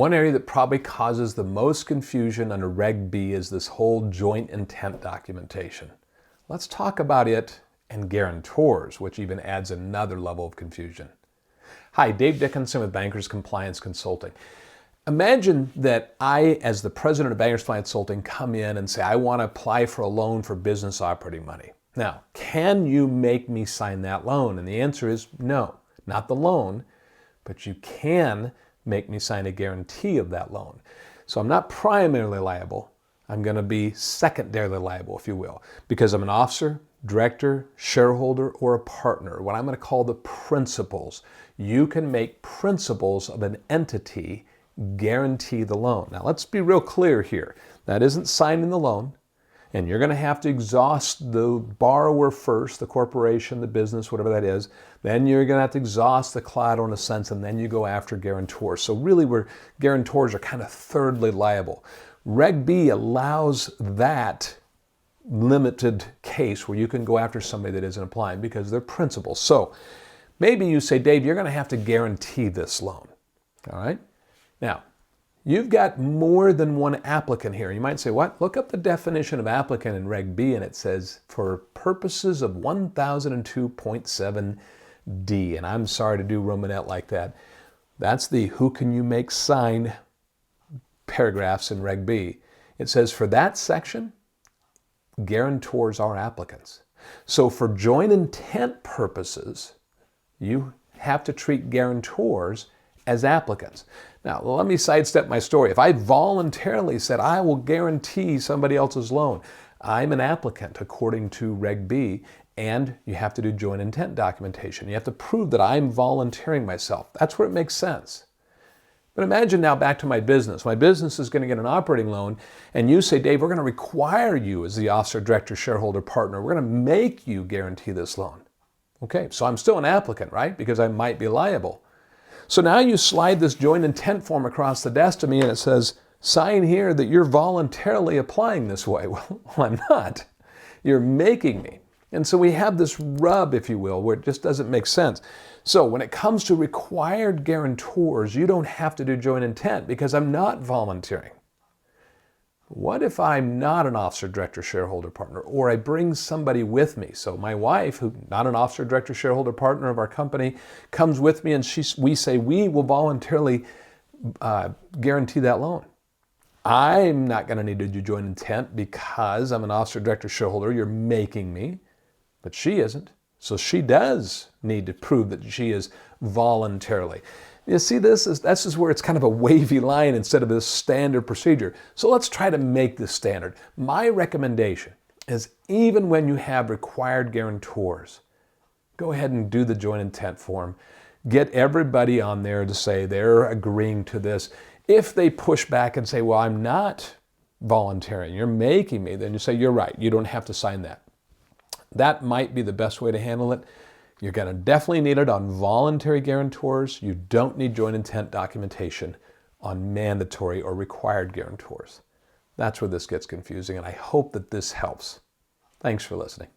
One area that probably causes the most confusion under Reg B is this whole joint intent documentation. Let's talk about it and guarantors, which even adds another level of confusion. Hi, Dave Dickinson with Bankers Compliance Consulting. Imagine that I, as the president of Bankers Compliance Consulting, come in and say, I want to apply for a loan for business operating money. Now, can you make me sign that loan? And the answer is no, not the loan, but you can make me sign a guarantee of that loan. So I'm not primarily liable. I'm going to be secondarily liable, if you will, because I'm an officer, director, shareholder, or a partner, what I'm going to call the principals. You can make principals of an entity guarantee the loan. Now let's be real clear here. That isn't signing the loan, and you're going to have to exhaust the borrower first, the corporation, the business, whatever that is. Then you're going to have to exhaust the collateral in a sense, and then you go after guarantors. So really, guarantors are kind of thirdly liable. Reg B allows that limited case where you can go after somebody that isn't applying because they're principals. So maybe you say, Dave, you're going to have to guarantee this loan. All right? Now, you've got more than one applicant here. You might say, what? Look up the definition of applicant in Reg B, and it says, for purposes of 1002.7D. And I'm sorry to do Romanette like that. That's the who can you make sign paragraphs in Reg B. It says for that section, guarantors are applicants. So for joint intent purposes, you have to treat guarantors as applicants. Now, let me sidestep my story. If I voluntarily said, I will guarantee somebody else's loan, I'm an applicant according to Reg B, and you have to do joint intent documentation. You have to prove that I'm volunteering myself. That's where it makes sense. But imagine now back to my business. My business is going to get an operating loan, and you say, Dave, we're going to require you as the officer, director, shareholder, partner. We're going to make you guarantee this loan. Okay, so I'm still an applicant, right? Because I might be liable. So now you slide this joint intent form across the desk to me and it says, sign here that you're voluntarily applying this way. Well, I'm not. You're making me. And so we have this rub, if you will, where it just doesn't make sense. So when it comes to required guarantors, you don't have to do joint intent because I'm not volunteering. What if I'm not an officer, director, shareholder, partner, or I bring somebody with me? So my wife, who's not an officer, director, shareholder, partner of our company, comes with me and we say we will voluntarily guarantee that loan. I'm not going to need to do joint intent because I'm an officer, director, shareholder. You're making me, but she isn't. So she does need to prove that she is voluntarily. You see, this is where it's kind of a wavy line instead of this standard procedure. So let's try to make this standard. My recommendation is even when you have required guarantors, go ahead and do the joint intent form. Get everybody on there to say they're agreeing to this. If they push back and say, well, I'm not volunteering, you're making me, then you say, you're right, you don't have to sign that. That might be the best way to handle it. You're going to definitely need it on voluntary guarantors. You don't need joint intent documentation on mandatory or required guarantors. That's where this gets confusing, and I hope that this helps. Thanks for listening.